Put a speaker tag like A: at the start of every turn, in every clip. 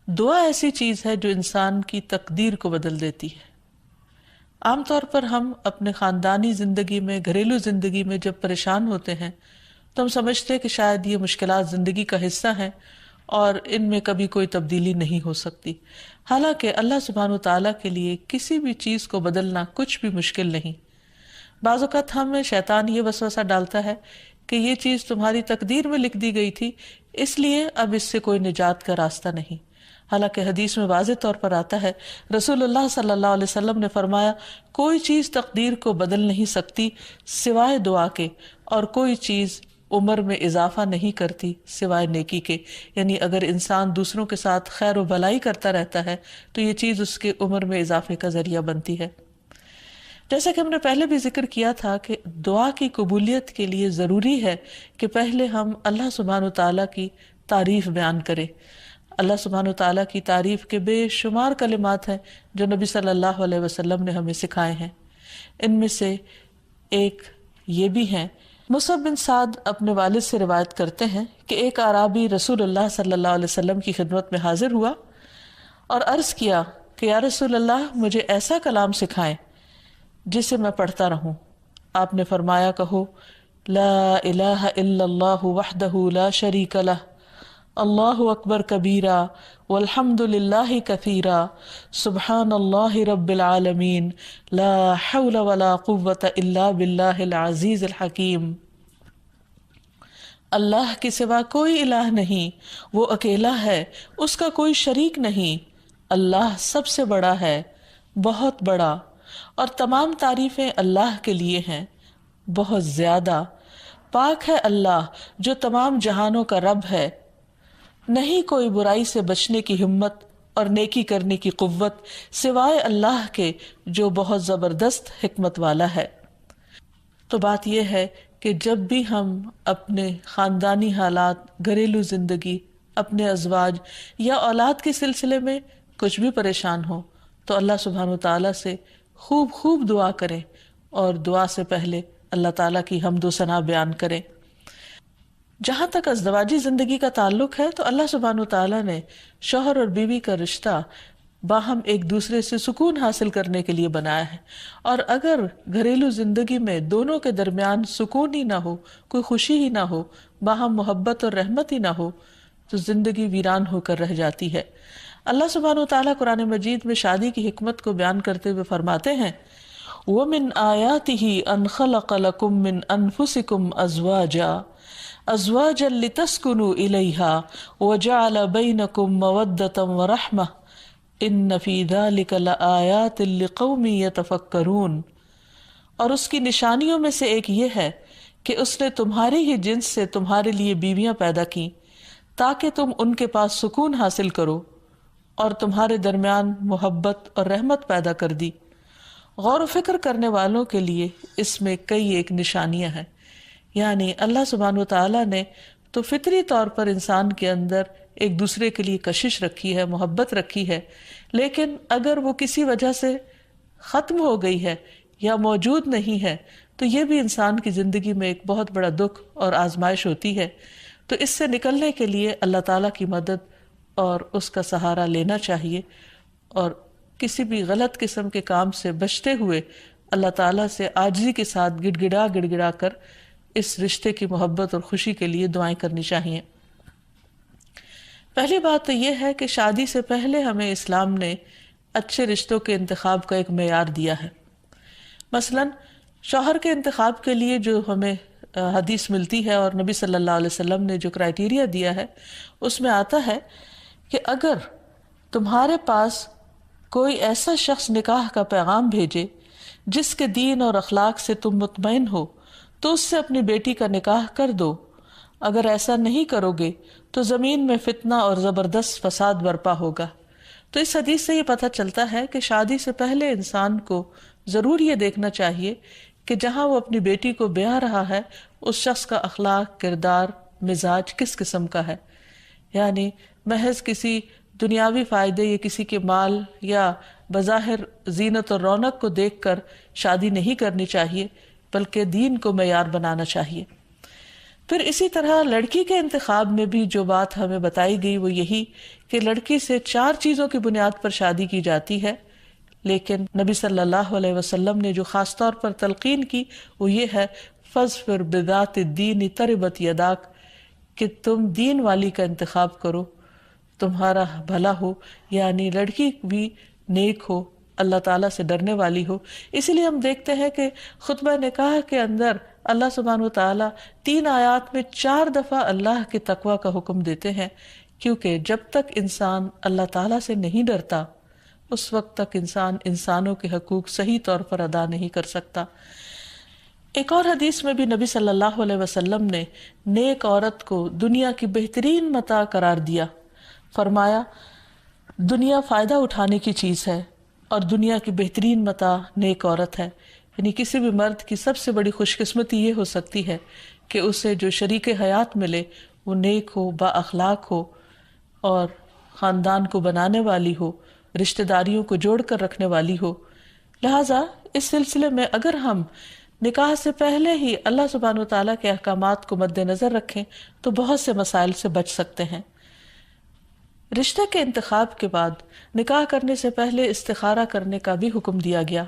A: دعا ایسی چیز ہے جو انسان کی تقدیر کو بدل دیتی ہے۔ عام طور پر ہم اپنے خاندانی زندگی میں، گھریلو زندگی میں جب پریشان ہوتے ہیں تو ہم سمجھتے ہیں کہ شاید یہ مشکلات زندگی کا حصہ ہیں اور ان میں کبھی کوئی تبدیلی نہیں ہو سکتی، حالانکہ اللہ سبحانہ و تعالیٰ کے لیے کسی بھی چیز کو بدلنا کچھ بھی مشکل نہیں۔ بعض اوقات ہمیں شیطان یہ وسوسہ ڈالتا ہے کہ یہ چیز تمہاری تقدیر میں لکھ دی گئی تھی، اس لیے اب اس سے کوئی نجات کا راستہ نہیں، حالانکہ حدیث میں واضح طور پر آتا ہے، رسول اللہ صلی اللہ علیہ وسلم نے فرمایا، کوئی چیز تقدیر کو بدل نہیں سکتی سوائے دعا کے، اور کوئی چیز عمر میں اضافہ نہیں کرتی سوائے نیکی کے، یعنی اگر انسان دوسروں کے ساتھ خیر و بھلائی کرتا رہتا ہے تو یہ چیز اس کے عمر میں اضافے کا ذریعہ بنتی ہے۔ جیسا کہ ہم نے پہلے بھی ذکر کیا تھا کہ دعا کی قبولیت کے لیے ضروری ہے کہ پہلے ہم اللہ سبحانہ و تعالیٰ کی تعریف بیان کریں۔ اللہ سبحانہ و تعالیٰ کی تعریف کے بے شمار کلمات ہیں جو نبی صلی اللہ علیہ وسلم نے ہمیں سکھائے ہیں۔ ان میں سے ایک یہ بھی ہیں، مصعب بن سعد اپنے والد سے روایت کرتے ہیں کہ ایک اعرابی رسول اللہ صلی اللہ علیہ وسلم کی خدمت میں حاضر ہوا اور عرض کیا کہ یا رسول اللہ، مجھے ایسا کلام سکھائیں جسے میں پڑھتا رہوں۔ آپ نے فرمایا، کہو لا الہ الا اللہ وحدہ لا شریک لہ، اللہ اکبر کبیرا والحمد للہ کثیرا، سبحان اللہ رب العالمین، لا حول ولا قوة الا باللہ العزیز الحکیم۔ اللہ کے سوا کوئی الہ نہیں، وہ اکیلا ہے، اس کا کوئی شریک نہیں، اللہ سب سے بڑا ہے، بہت بڑا، اور تمام تعریفیں اللہ کے لیے ہیں، بہت زیادہ پاک ہے اللہ جو تمام جہانوں کا رب ہے۔ نہیں کوئی برائی سے بچنے کی ہمت اور نیکی کرنے کی قوت سوائے اللہ کے جو بہت زبردست حکمت والا ہے۔ تو بات یہ ہے کہ جب بھی ہم اپنے خاندانی حالات، گھریلو زندگی، اپنے ازواج یا اولاد کے سلسلے میں کچھ بھی پریشان ہو تو اللہ سبحانہ و تعالیٰ سے خوب خوب دعا کریں، اور دعا سے پہلے اللہ تعالیٰ کی حمد و ثنا بیان کریں۔ جہاں تک ازدواجی زندگی کا تعلق ہے تو اللہ سبحانہ و تعالیٰ نے شوہر اور بیوی کا رشتہ باہم ایک دوسرے سے سکون حاصل کرنے کے لیے بنایا ہے، اور اگر گھریلو زندگی میں دونوں کے درمیان سکون ہی نہ ہو، کوئی خوشی ہی نہ ہو، باہم محبت اور رحمت ہی نہ ہو تو زندگی ویران ہو کر رہ جاتی ہے۔ اللہ سبحانہ و تعالیٰ قرآن مجید میں شادی کی حکمت کو بیان کرتے ہوئے فرماتے ہیں، وَمِنْ آيَاتِهِ أَنْ خَلَقَ لَكُم مِّنْ أَنفُسِكُمْ أَزْوَاجًا لِتَسْكُنُوا إِلَيْهَا وَجَعَلَ بَيْنَكُم مَّوَدَّةً وَرَحْمَةً إِنَّ فِي ذَلِكَ لَآيَاتٍ لِقَوْمٍ يَتَفَكَّرُونَ، اور اس کی نشانیوں میں سے ایک یہ ہے کہ اس نے تمہاری ہی جنس سے تمہارے لیے بیویاں پیدا کی تاکہ تم ان کے پاس سکون حاصل کرو، اور تمہارے درمیان محبت اور رحمت پیدا کر دی۔ غور و فکر کرنے والوں کے لیے اس میں کئی ایک نشانیاں ہیں، یعنی اللہ سبحانہ و تعالیٰ نے تو فطری طور پر انسان کے اندر ایک دوسرے کے لیے کشش رکھی ہے، محبت رکھی ہے، لیکن اگر وہ کسی وجہ سے ختم ہو گئی ہے یا موجود نہیں ہے تو یہ بھی انسان کی زندگی میں ایک بہت بڑا دکھ اور آزمائش ہوتی ہے۔ تو اس سے نکلنے کے لیے اللہ تعالیٰ کی مدد اور اس کا سہارا لینا چاہیے، اور کسی بھی غلط قسم کے کام سے بچتے ہوئے اللہ تعالیٰ سے عاجزی کے ساتھ گڑ گڑا کر اس رشتے کی محبت اور خوشی کے لیے دعائیں کرنی چاہیے۔ پہلی بات تو یہ ہے کہ شادی سے پہلے ہمیں اسلام نے اچھے رشتوں کے انتخاب کا ایک معیار دیا ہے۔ مثلاً شوہر کے انتخاب کے لیے جو ہمیں حدیث ملتی ہے اور نبی صلی اللہ علیہ وسلم نے جو کرائیٹیریا دیا ہے اس میں آتا ہے کہ اگر تمہارے پاس کوئی ایسا شخص نکاح کا پیغام بھیجے جس کے دین اور اخلاق سے تم مطمئن ہو تو اس سے اپنی بیٹی کا نکاح کر دو، اگر ایسا نہیں کرو گے تو زمین میں فتنہ اور زبردست فساد برپا ہوگا۔ تو اس حدیث سے یہ پتہ چلتا ہے کہ شادی سے پہلے انسان کو ضرور یہ دیکھنا چاہیے کہ جہاں وہ اپنی بیٹی کو بیاہ رہا ہے اس شخص کا اخلاق، کردار، مزاج کس قسم کا ہے، یعنی محض کسی دنیاوی فائدے یا کسی کے مال یا بظاہر زینت اور رونق کو دیکھ کر شادی نہیں کرنی چاہیے، بلکہ دین کو معیار بنانا چاہیے۔ پھر اسی طرح لڑکی کے انتخاب میں بھی جو بات ہمیں بتائی گئی وہ یہی کہ لڑکی سے 4 چیزوں کی بنیاد پر شادی کی جاتی ہے، لیکن نبی صلی اللہ علیہ وسلم نے جو خاص طور پر تلقین کی وہ یہ ہے فَاظْفِرْ بِذَاتِ الدِّينِ تَرِبَتْ يَدَاكَ، کہ تم دین والی کا انتخاب کرو، تمہارا بھلا ہو، یعنی لڑکی بھی نیک ہو، اللہ تعالیٰ سے ڈرنے والی ہو۔ اسی لیے ہم دیکھتے ہیں کہ خطبہ نکاح کے اندر اللہ سبحانہ و تعالیٰ 3 آیات میں 4 دفعہ اللہ کے تقوی کا حکم دیتے ہیں، کیونکہ جب تک انسان اللہ تعالیٰ سے نہیں ڈرتا اس وقت تک انسان انسانوں کے حقوق صحیح طور پر ادا نہیں کر سکتا۔ ایک اور حدیث میں بھی نبی صلی اللہ علیہ وسلم نے نیک عورت کو دنیا کی بہترین متاع قرار دیا، فرمایا دنیا فائدہ اٹھانے کی چیز ہے اور دنیا کی بہترین متاع نیک عورت ہے، یعنی کسی بھی مرد کی سب سے بڑی خوش قسمتی یہ ہو سکتی ہے کہ اسے جو شریک حیات ملے وہ نیک ہو، با اخلاق ہو اور خاندان کو بنانے والی ہو، رشتہ داریوں کو جوڑ کر رکھنے والی ہو۔ لہٰذا اس سلسلے میں اگر ہم نکاح سے پہلے ہی اللہ سبحانہ وتعالیٰ کے احکامات کو مد نظر رکھیں تو بہت سے مسائل سے بچ سکتے ہیں۔ رشتے کے انتخاب کے بعد نکاح کرنے سے پہلے استخارہ کرنے کا بھی حکم دیا گیا۔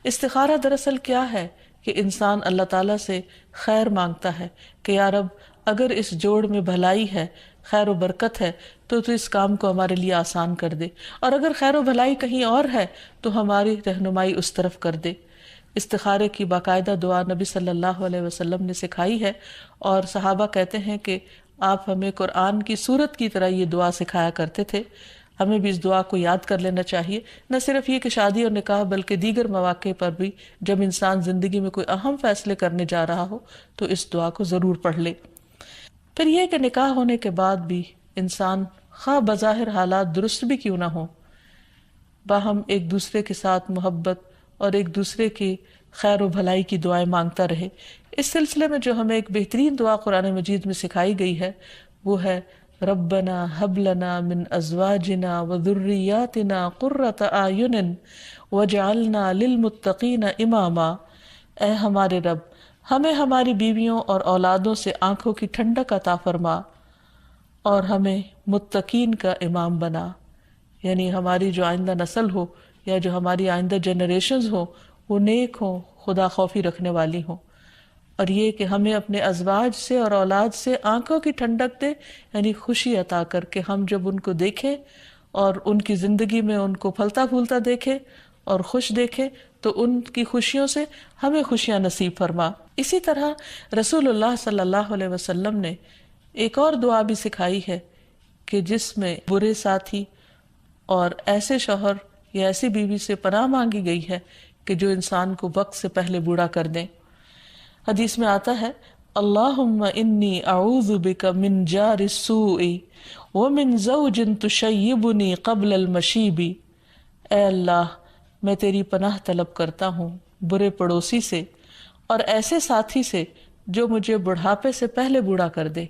A: استخارہ دراصل کیا ہے کہ انسان اللہ تعالیٰ سے خیر مانگتا ہے کہ یا رب اگر اس جوڑ میں بھلائی ہے، خیر و برکت ہے تو اس کام کو ہمارے لیے آسان کر دے، اور اگر خیر و بھلائی کہیں اور ہے تو ہماری رہنمائی اس طرف کر دے۔ استخارے کی باقاعدہ دعا نبی صلی اللہ علیہ وسلم نے سکھائی ہے، اور صحابہ کہتے ہیں کہ آپ ہمیں قرآن کی سورت کی طرح یہ دعا سکھایا کرتے تھے۔ ہمیں بھی اس دعا کو یاد کر لینا چاہیے، نہ صرف یہ کہ شادی اور نکاح بلکہ دیگر مواقع پر بھی جب انسان زندگی میں کوئی اہم فیصلے کرنے جا رہا ہو تو اس دعا کو ضرور پڑھ لے۔ پھر یہ کہ نکاح ہونے کے بعد بھی انسان خواہ بظاہر حالات درست بھی کیوں نہ ہوں، باہم ایک دوسرے کے ساتھ محبت اور ایک دوسرے کی خیر و بھلائی کی دعائیں مانگتا رہے۔ اس سلسلے میں جو ہمیں ایک بہترین دعا قرآن مجید میں سکھائی گئی ہے وہ ہے ربنا ہب لنا من ازواجنا وذریاتنا قرۃ اعین واجعلنا للمتقین اماما۔ اے ہمارے رب، ہمیں ہماری بیویوں اور اولادوں سے آنکھوں کی ٹھنڈک عطا فرما اور ہمیں متقین کا امام بنا، یعنی ہماری جو آئندہ نسل ہو یا جو ہماری آئندہ جنریشنز ہو وہ نیک ہوں، خدا خوفی رکھنے والی ہوں، اور یہ کہ ہمیں اپنے ازواج سے اور اولاد سے آنکھوں کی ٹھنڈک دے، یعنی خوشی عطا کر کے ہم جب ان کو دیکھیں اور ان کی زندگی میں ان کو پھلتا پھولتا دیکھیں اور خوش دیکھیں تو ان کی خوشیوں سے ہمیں خوشیاں نصیب فرما۔ اسی طرح رسول اللہ صلی اللہ علیہ وسلم نے ایک اور دعا بھی سکھائی ہے کہ جس میں برے ساتھی اور ایسے شوہر یا ایسی بیوی سے پناہ مانگی گئی ہے کہ جو انسان کو وقت سے پہلے بوڑھا کر دیں۔ حدیث میں آتا ہے اللہم انی اعوذ بک من جار السوء ومن زوج تشیبنی قبل المشیب۔ اے اللہ، میں تیری پناہ طلب کرتا ہوں برے پڑوسی سے اور ایسے ساتھی سے جو مجھے بڑھاپے سے پہلے بوڑھا کر دے،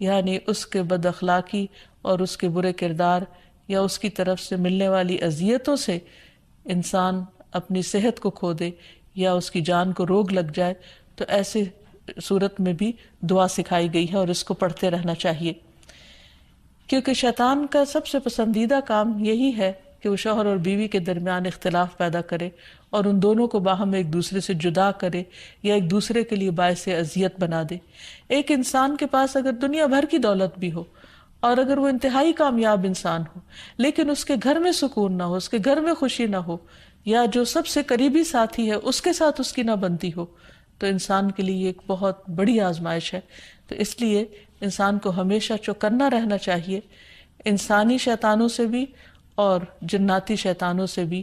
A: یعنی اس کے بد اخلاقی اور اس کے برے کردار یا اس کی طرف سے ملنے والی اذیتوں سے انسان اپنی صحت کو کھو دے یا اس کی جان کو روگ لگ جائے، تو ایسے صورت میں بھی دعا سکھائی گئی ہے اور اس کو پڑھتے رہنا چاہیے، کیونکہ شیطان کا سب سے پسندیدہ کام یہی ہے کہ وہ شوہر اور بیوی کے درمیان اختلاف پیدا کرے اور ان دونوں کو باہم ایک دوسرے سے جدا کرے یا ایک دوسرے کے لیے باعث اذیت بنا دے۔ ایک انسان کے پاس اگر دنیا بھر کی دولت بھی ہو اور اگر وہ انتہائی کامیاب انسان ہو لیکن اس کے گھر میں سکون نہ ہو، اس کے گھر میں خوشی نہ ہو، یا جو سب سے قریبی ساتھی ہے اس کے ساتھ اس کی نہ بنتی ہو، تو انسان کے لیے ایک بہت بڑی آزمائش ہے۔ تو اس لیے انسان کو ہمیشہ چوکنا رہنا چاہیے انسانی شیطانوں سے بھی اور جناتی شیطانوں سے بھی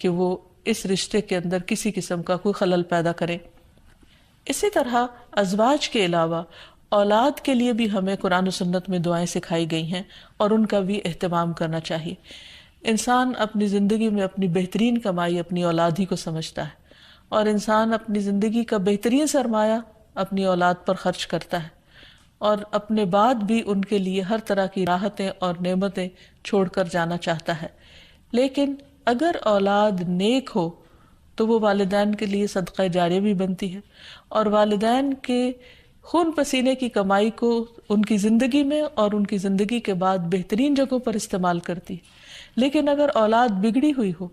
A: کہ وہ اس رشتے کے اندر کسی قسم کا کوئی خلل پیدا کرے۔ اسی طرح ازواج کے علاوہ اولاد کے لیے بھی ہمیں قرآن و سنت میں دعائیں سکھائی گئی ہیں اور ان کا بھی اہتمام کرنا چاہیے۔ انسان اپنی زندگی میں اپنی بہترین کمائی اپنی اولاد ہی کو سمجھتا ہے، اور انسان اپنی زندگی کا بہترین سرمایہ اپنی اولاد پر خرچ کرتا ہے، اور اپنے بعد بھی ان کے لیے ہر طرح کی راحتیں اور نعمتیں چھوڑ کر جانا چاہتا ہے۔ لیکن اگر اولاد نیک ہو تو وہ والدین کے لیے صدقہ جاریہ بھی بنتی ہے، اور والدین کے خون پسینے کی کمائی کو ان کی زندگی میں اور ان کی زندگی کے بعد بہترین جگہوں پر استعمال کرتی. لیکن اگر اولاد بگڑی ہوئی ہو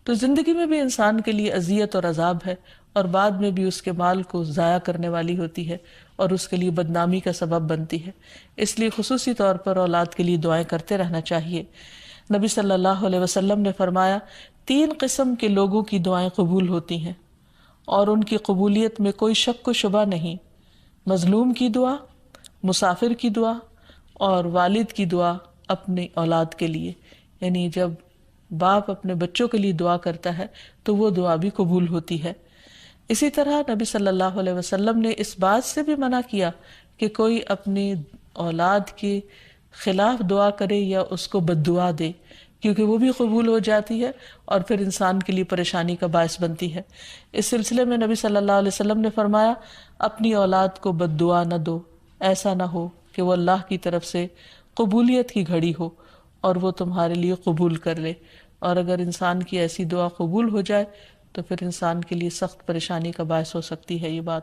A: تو زندگی میں بھی انسان کے لیے اذیت اور عذاب ہے، اور بعد میں بھی اس کے مال کو ضائع کرنے والی ہوتی ہے اور اس کے لیے بدنامی کا سبب بنتی ہے. اس لیے خصوصی طور پر اولاد کے لیے دعائیں کرتے رہنا چاہیے. نبی صلی اللہ علیہ وسلم نے فرمایا 3 قسم کے لوگوں کی دعائیں قبول ہوتی ہیں اور ان کی قبولیت میں کوئی شک و شبہ نہیں: مظلوم کی دعا، مسافر کی دعا، اور والد کی دعا اپنی اولاد کے لیے. یعنی جب باپ اپنے بچوں کے لیے دعا کرتا ہے تو وہ دعا بھی قبول ہوتی ہے. اسی طرح نبی صلی اللہ علیہ وسلم نے اس بات سے بھی منع کیا کہ کوئی اپنی اولاد کے خلاف دعا کرے یا اس کو بد دعا دے، کیونکہ وہ بھی قبول ہو جاتی ہے اور پھر انسان کے لیے پریشانی کا باعث بنتی ہے. اس سلسلے میں نبی صلی اللہ علیہ وسلم نے فرمایا اپنی اولاد کو بد دعا نہ دو، ایسا نہ ہو کہ وہ اللہ کی طرف سے قبولیت کی گھڑی ہو اور وہ تمہارے لیے قبول کر لے. اور اگر انسان کی ایسی دعا قبول ہو جائے تو پھر انسان کے لیے سخت پریشانی کا باعث ہو سکتی ہے یہ بات.